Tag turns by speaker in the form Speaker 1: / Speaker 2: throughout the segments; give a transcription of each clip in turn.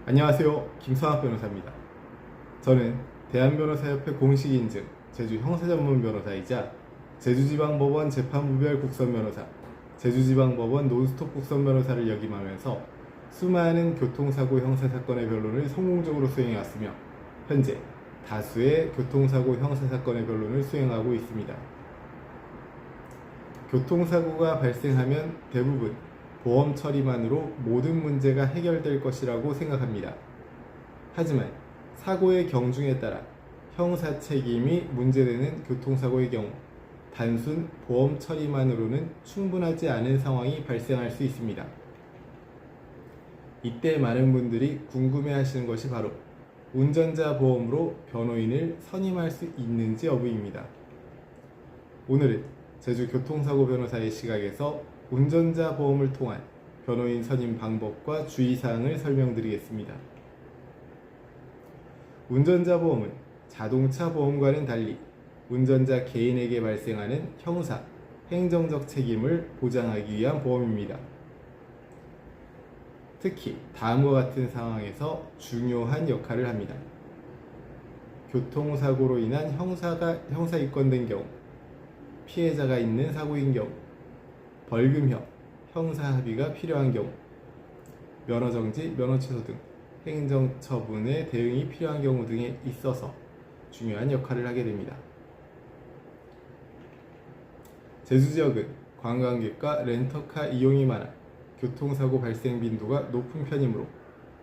Speaker 1: 안녕하세요. 김성학 변호사입니다. 저는 대한변호사협회 공식 인증 제주 형사전문 변호사이자 제주지방법원 재판부별 국선변호사, 제주지방법원 논스톱 국선변호사를 역임하면서 수많은 교통사고 형사사건의 변론을 성공적으로 수행해왔으며 현재 다수의 교통사고 형사사건의 변론을 수행하고 있습니다. 교통사고가 발생하면 대부분 보험 처리만으로 모든 문제가 해결될 것이라고 생각합니다. 하지만 사고의 경중에 따라 형사 책임이 문제되는 교통사고의 경우 단순 보험 처리만으로는 충분하지 않은 상황이 발생할 수 있습니다. 이때 많은 분들이 궁금해하시는 것이 바로 운전자 보험으로 변호인을 선임할 수 있는지 여부입니다. 오늘은 제주 교통사고 변호사의 시각에서 운전자 보험을 통한 변호인 선임 방법과 주의사항을 설명드리겠습니다. 운전자 보험은 자동차 보험과는 달리 운전자 개인에게 발생하는 형사, 행정적 책임을 보장하기 위한 보험입니다. 특히 다음과 같은 상황에서 중요한 역할을 합니다. 교통사고로 인한 형사 입건된 경우, 피해자가 있는 사고인 경우, 벌금형, 형사합의가 필요한 경우, 면허정지, 면허취소 등 행정처분의 대응이 필요한 경우 등에 있어서 중요한 역할을 하게 됩니다. 제주지역은 관광객과 렌터카 이용이 많아 교통사고 발생 빈도가 높은 편이므로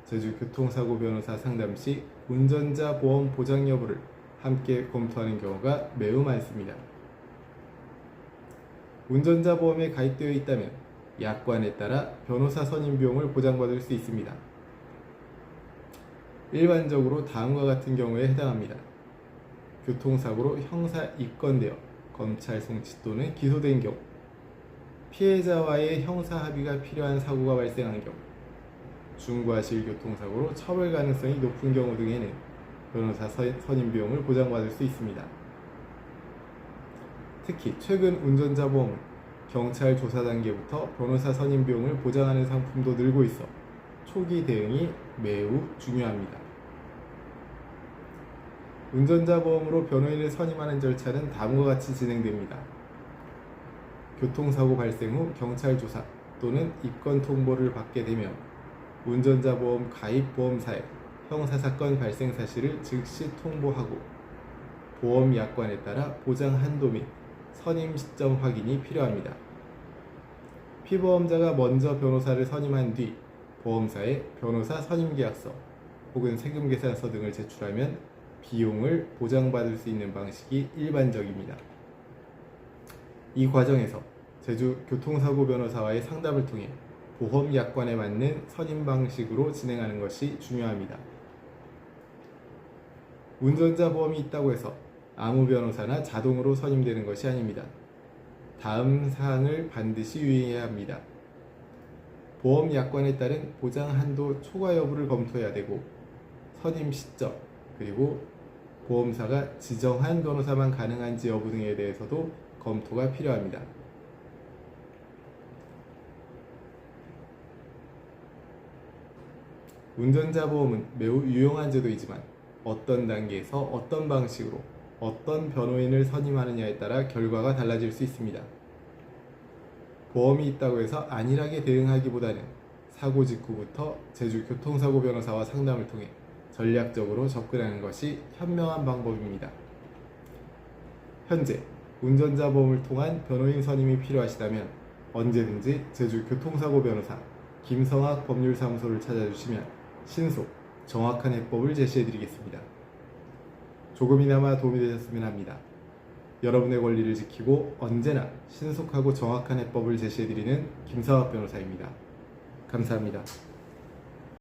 Speaker 1: 제주 교통사고 변호사 상담 시 운전자 보험 보장 여부를 함께 검토하는 경우가 매우 많습니다. 운전자 보험에 가입되어 있다면 약관에 따라 변호사 선임 비용을 보장받을 수 있습니다. 일반적으로 다음과 같은 경우에 해당합니다. 교통사고로 형사 입건되어 검찰 송치 또는 기소된 경우, 피해자와의 형사 합의가 필요한 사고가 발생한 경우, 중과실 교통사고로 처벌 가능성이 높은 경우 등에는 변호사 선임 비용을 보장받을 수 있습니다. 특히 최근 운전자 보험은 경찰 조사 단계부터 변호사 선임 비용을 보장하는 상품도 늘고 있어 초기 대응이 매우 중요합니다. 운전자 보험으로 변호인을 선임하는 절차는 다음과 같이 진행됩니다. 교통사고 발생 후 경찰 조사 또는 입건 통보를 받게 되면 운전자 보험 가입 보험사에 형사사건 발생 사실을 즉시 통보하고 보험 약관에 따라 보장 한도 및 선임 시점 확인이 필요합니다. 피보험자가 먼저 변호사를 선임한 뒤 보험사에 변호사 선임계약서 혹은 세금계산서 등을 제출하면 비용을 보장받을 수 있는 방식이 일반적입니다. 이 과정에서 제주 교통사고 변호사와의 상담을 통해 보험 약관에 맞는 선임 방식으로 진행하는 것이 중요합니다. 운전자 보험이 있다고 해서 아무 변호사나 자동으로 선임되는 것이 아닙니다. 다음 사항을 반드시 유의해야 합니다. 보험 약관에 따른 보장 한도 초과 여부를 검토해야 되고, 선임 시점, 그리고 보험사가 지정한 변호사만 가능한지 여부 등에 대해서도 검토가 필요합니다. 운전자 보험은 매우 유용한 제도이지만 어떤 단계에서 어떤 방식으로 어떤 변호인을 선임하느냐에 따라 결과가 달라질 수 있습니다. 보험이 있다고 해서 안일하게 대응하기보다는 사고 직후부터 제주 교통사고 변호사와 상담을 통해 전략적으로 접근하는 것이 현명한 방법입니다. 현재 운전자 보험을 통한 변호인 선임이 필요하시다면 언제든지 제주 교통사고 변호사 김성학 법률사무소를 찾아주시면 신속, 정확한 해법을 제시해드리겠습니다. 조금이나마 도움이 되셨으면 합니다. 여러분의 권리를 지키고 언제나 신속하고 정확한 해법을 제시해드리는 김성학 변호사입니다. 감사합니다.